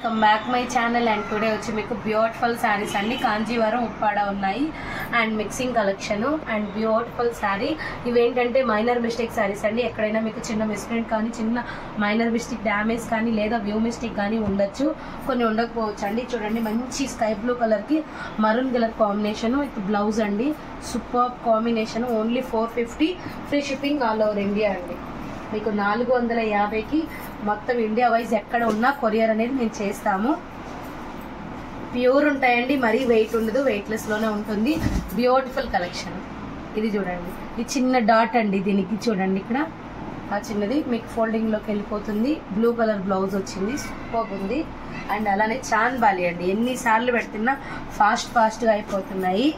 Welcome back my channel. And today వచ్చి మీకు beautiful saris అండి, కాంజీవరం ఉప్పాడ ఉన్నాయి and mixing collection and beautiful sari. ఇవేంటంటే మైనర్ మిస్టేక్ శారీస్ అండి. ఎక్కడైనా మీకు చిన్న మిస్ప్రింట్ కానీ, చిన్న మైనర్ మిస్టేక్ డ్యామేజ్ కానీ, లేదా వ్యూ మిస్టేక్ కానీ ఉండొచ్చు, కొన్ని ఉండకపోవచ్చు అండి. చూడండి, మంచి స్కై బ్లూ కలర్కి maroon colour combination with blouse అండి. Super combination. Only 450, free shipping all over India అండి. మీకు 450కి మొత్తం ఇండియా వైజ్ ఎక్కడ ఉన్నా కొరియర్ అనేది మేము చేస్తాము. ప్యూర్ ఉంటాయండి, మరీ వెయిట్ ఉండదు, వెయిట్లెస్లోనే ఉంటుంది. Beautiful collection. ఇది చూడండి, ఇది చిన్న డాట్ అండి. దీనికి చూడండి, ఇక్కడ ఆ చిన్నది మీకు ఫోల్డింగ్లోకి వెళ్ళిపోతుంది. బ్లూ కలర్ బ్లౌజ్ వచ్చింది, సూపర్ ఉంది. అండ్ అలానే చాన్ బాలి అండి, ఎన్నిసార్లు పెడుతున్నా ఫాస్ట్గా అయిపోతున్నాయి.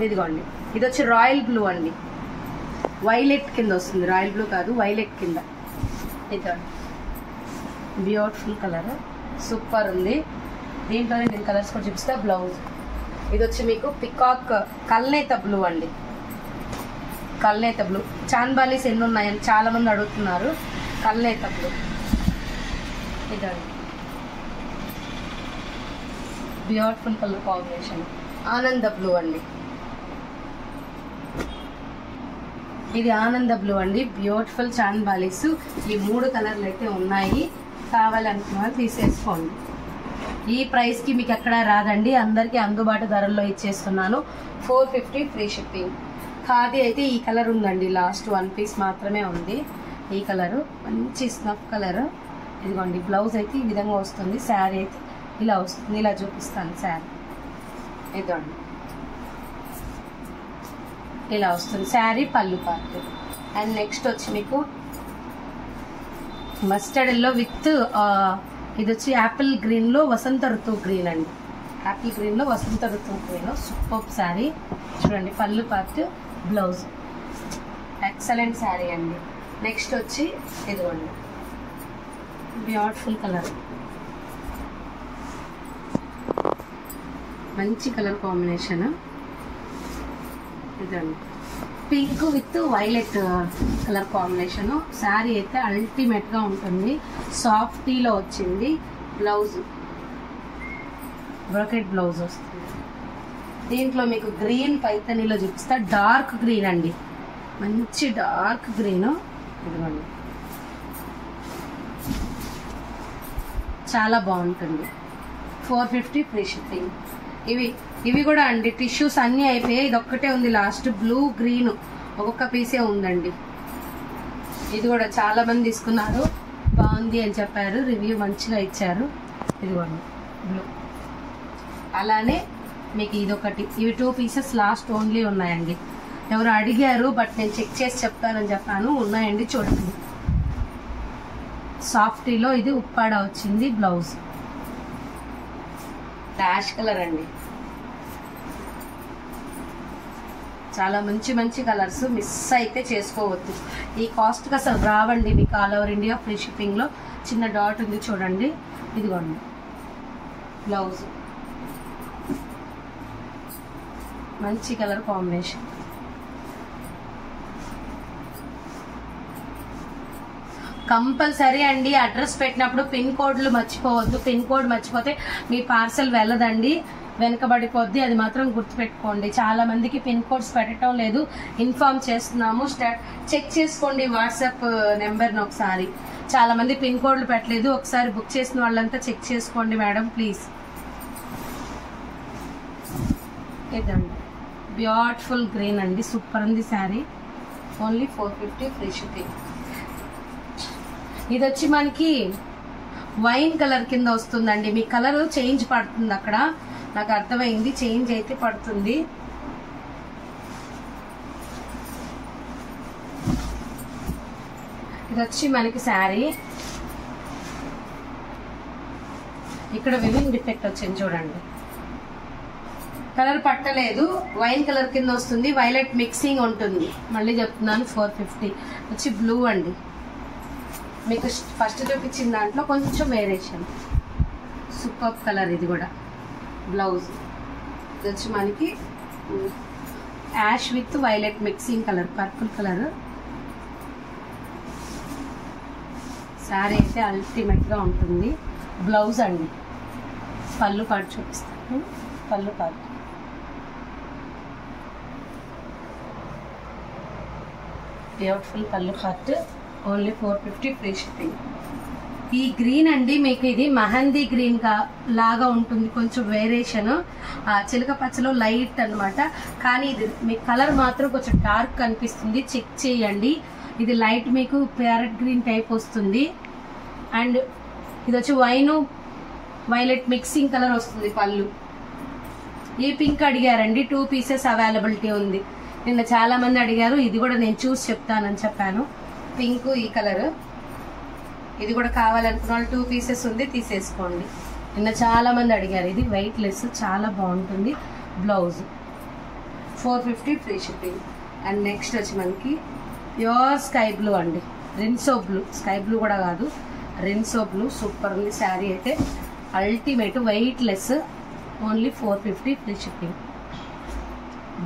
ఇదిగోండి, ఇది వచ్చి రాయల్ బ్లూ అండి, వైలెట్ కింద వస్తుంది. రాయల్ బ్లూ కాదు, వైలెట్ కింద. ఇదండి బ్యూటిఫుల్ కలర్, సూపర్ ఉంది. దీంట్లోనే నేను కలర్స్ కూడా చూపిస్తా. బ్లౌజ్ ఇది వచ్చి మీకు పికాక్ కల్నేత బ్లూ అండి, కల్నేత బ్లూ. చాన్బాలీస్ ఎన్ని ఉన్నాయని చాలా మంది అడుగుతున్నారు. కల్నేత బ్లూ ఇదండి, బ్యూటిఫుల్ కలర్ కాంబినేషన్. ఆనంద బ్లూ అండి, ఇది ఆనంద బ్లూ అండి. బ్యూటిఫుల్ చాన్ బాలీస్. ఈ 3 కలర్లు అయితే ఉన్నాయి. కావాలనుకున్న వాళ్ళు తీసేసుకోండి. ఈ ప్రైస్కి మీకు ఎక్కడా రాదండి, అందరికీ అందుబాటు ధరల్లో ఇచ్చేస్తున్నాను. 450 ఫ్రీ షిప్పింగ్. ఖాదీ అయితే ఈ కలర్ ఉందండి, లాస్ట్ 1 పీస్ మాత్రమే ఉంది. ఈ కలరు మంచి స్నఫ్ కలర్. ఇదిగోండి, బ్లౌజ్ అయితే ఈ విధంగా వస్తుంది. శారీ అయితే ఇలా వస్తుంది. ఇలా చూపిస్తాను శారీ. ఇదిగోండి, ఇలా వస్తుంది శారీ పళ్ళు పార్ట్. అండ్ నెక్స్ట్ వచ్చి మీకు మస్టర్డ్ ఎల్లో విత్ ఇది వచ్చి యాపిల్ గ్రీన్లో వసంత ఋతువు గ్రీన్ అండి. యాపిల్ గ్రీన్లో వసంత ఋతువు గ్రీన్, సూపర్ శారీ. చూడండి, పళ్ళు పార్ట్, బ్లౌజ్. ఎక్సలెంట్ శారీ అండి. నెక్స్ట్ వచ్చి ఇదిగోండి, బ్యూటిఫుల్ కలర్, మంచి కలర్ కాంబినేషన్. ఇదండి, pink with violet colour combination. Sari అయితే అల్టిమేట్గా ఉంటుంది. సాఫ్టీలో వచ్చింది. బ్లౌజ్ బ్రోకెట్ బ్లౌజ్ వస్తుంది. దీంట్లో మీకు గ్రీన్ పైతనీలో చూపిస్తా. డార్క్ గ్రీన్ అండి, మంచి డార్క్ గ్రీన్. ఇదిగోండి, చాలా బాగుంటుంది. 450 ఫ్రీ షిప్పింగ్. ఇవి కూడా అండి, టిష్యూస్ అన్నీ అయిపోయాయి. ఇది ఒక్కటే ఉంది లాస్ట్, బ్లూ గ్రీన్ ఒక్కొక్క పీసే ఉందండి. ఇది కూడా చాలా మంది తీసుకున్నారు, బాగుంది అని చెప్పారు, రివ్యూ మంచిగా ఇచ్చారు. ఇదిగోండి బ్లూ. అలానే మీకు ఇదొకటి, ఇవి 2 పీసెస్ లాస్ట్ ఓన్లీ ఉన్నాయండి. ఎవరు అడిగారు, బట్ నేను చెక్ చేసి చెప్తానని చెప్పాను. ఉన్నాయండి, చూడండి. సాఫ్టీలో ఇది ఉప్పాడ వచ్చింది. బ్లౌజ్ డాష్ కలర్ అండి. చాలా మంచి మంచి కలర్స్, మిస్ అయితే చేసుకోవద్దు. ఈ కాస్ట్కి అసలు రావండి మీకు. ఆల్ ఓవర్ ఇండియా ఫ్రీ షిప్పింగ్లో. చిన్న డాట్ ఉంది చూడండి. ఇదిగోండి బ్లౌజ్, మంచి కలర్ కాంబినేషన్. కంపల్సరీ అండి, అడ్రస్ పెట్టినప్పుడు పిన్ కోడ్లు మర్చిపోవద్దు. పిన్ కోడ్ మర్చిపోతే మీ పార్సల్ వెళ్ళదండి, వెనకబడిపోద్ది. అది మాత్రం గుర్తుపెట్టుకోండి. చాలా మందికి పిన్ కోడ్స్ పెట్టడం లేదు, ఇన్ఫార్మ్ చేస్తున్నాము. చెక్ చేసుకోండి వాట్సాప్ నెంబర్ని ఒకసారి. చాలా మంది పిన్ కోడ్లు పెట్టలేదు, ఒకసారి బుక్ చేసిన వాళ్ళంతా చెక్ చేసుకోండి మేడం ప్లీజ్. ఇదండి, బ్యూటిఫుల్ గ్రీన్ అండి, సూపర్ ఉంది శారీ. Only 450 free shipping. ఇది వచ్చి మనకి వైన్ కలర్ కింద వస్తుందండి. మీ కలర్ చేంజ్ పడుతుంది, అక్కడ నాకు అర్థమైంది, చేంజ్ అయితే పడుతుంది. ఇది వచ్చి మనకి శారీ, ఇక్కడ వివింగ్ డిఫెక్ట్ వచ్చింది చూడండి. కలర్ పట్టలేదు, వైన్ కలర్ కింద వస్తుంది. వైలెట్ మిక్సింగ్ ఉంటుంది. మళ్ళీ చెప్తున్నాను, 450 వచ్చి బ్లూ అండి. మీకు ఫస్ట్ చూపించిన దాంట్లో కొంచెం వేరియేషన్. సూపర్ కలర్ ఇది కూడా. బ్లౌజ్ ఇది వచ్చి మనకి ash with violet mixing colour, purple colour. Sari అయితే అల్టిమేట్గా ఉంటుంది. బ్లౌజ్ అండి, పళ్ళు పాటు చూపిస్తాను. పళ్ళు పాటు బ్యూటిఫుల్ పళ్ళు పాటు, ఓన్లీ 450 ఫ్రీ షిప్పింగ్. ఈ గ్రీన్ అండి మీకు ఇది మెహందీ గ్రీన్ లాగా ఉంటుంది, కొంచెం వేరియేషన్ చిలక పచ్చలో లైట్ అన్నమాట. కానీ ఇది మీ కలర్ మాత్రం కొంచెం డార్క్ కనిపిస్తుంది, చెక్ చేయండి. ఇది లైట్ మీకు ప్యారెట్ గ్రీన్ టైప్ వస్తుంది. అండ్ ఇది వచ్చి వైన్ వైలెట్ మిక్సింగ్ కలర్ వస్తుంది పళ్ళు. ఈ పింక్ అడిగారండి, 2 పీసెస్ అవైలబిలిటీ ఉంది. నిన్న చాలా మంది అడిగారు, ఇది కూడా నేను చూసి చెప్తానని చెప్పాను. పింక్ ఈ కలర్, ఇది కూడా కావాలనుకున్న వాళ్ళు 2 పీసెస్ ఉంది, తీసేసుకోండి. నిన్న చాలా మంది అడిగారు. ఇది వెయిట్ లెస్, చాలా బాగుంటుంది. Blouse 450 free shipping. And next వచ్చి మనకి ప్యూర్ స్కై బ్లూ అండి, రిన్సో బ్లూ, స్కై బ్లూ కూడా కాదు, రిన్సో బ్లూ. సూపర్ ఉంది శారీ అయితే, ultimate. Weight less, only 450 free shipping.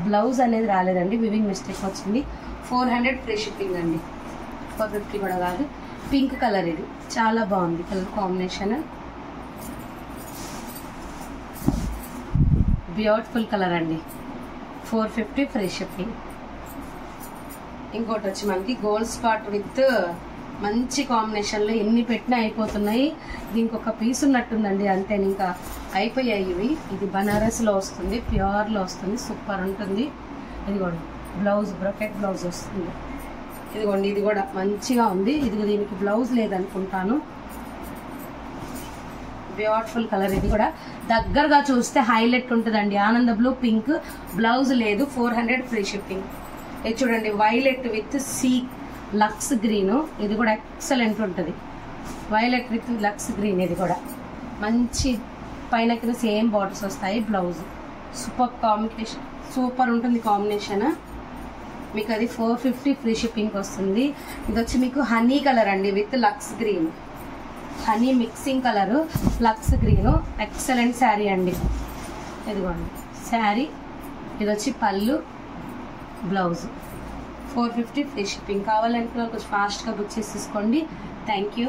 Blouse అనేది రాలేదండి, వివింగ్ మిస్టేక్ వచ్చింది. 400 ఫ్రీ షిప్పింగ్ అండి, 450 కూడా కాదు. పింక్ కలర్, ఇది చాలా బాగుంది కలర్ కాంబినేషన్, బ్యూటిఫుల్ కలర్ అండి. 450 ఫ్రీ షిప్పింగ్. ఇంకోటి వచ్చి మనకి గోల్డ్ స్పాట్ విత్ మంచి కాంబినేషన్లో ఎన్ని పెట్టినా అయిపోతున్నాయి. ఇది ఇంకొక పీస్ ఉన్నట్టుందండి, అంతే ఇంకా అయిపోయాయి ఇవి. ఇది బనారస్లో వస్తుంది, ప్యూర్లో వస్తుంది, సూపర్ ఉంటుంది. ఇదిగోండి బ్లౌజ్, బ్రొకెట్ బ్లౌజ్ వస్తుంది. ఇదిగోండి ఇది కూడా మంచిగా ఉంది. ఇది దీనికి బ్లౌజ్ లేదనుకుంటాను. బ్యూటిఫుల్ కలర్, ఇది కూడా దగ్గరగా చూస్తే హైలైట్ ఉంటుందండి. ఆనంద బ్లూ పింక్, బ్లౌజ్ లేదు. 400 ఫ్రీ షిప్పింగ్. ఇది చూడండి వైలెట్ విత్ సీ లక్స్ గ్రీన్, ఇది కూడా ఎక్సలెంట్ ఉంటుంది. వైలెట్ విత్ లక్స్ గ్రీన్, ఇది కూడా మంచి పైన కింద సేమ్ బార్డర్స్ వస్తాయి. బ్లౌజ్ సూపర్ కాంబినేషన్, సూపర్ ఉంటుంది కాంబినేషన్. మీకు అది 450 ఫ్రీ షిప్పింగ్ వస్తుంది. ఇది వచ్చి మీకు హనీ కలర్ అండి with lux green, honey mixing colour, lux green. Excellent sari అండి. ఇదిగోండి శారీ, ఇది వచ్చి పళ్ళు, బ్లౌజ్. 450 free shipping. కావాలనుకున్న కొంచెం ఫాస్ట్గా బుక్ చేసేసుకోండి. Thank you.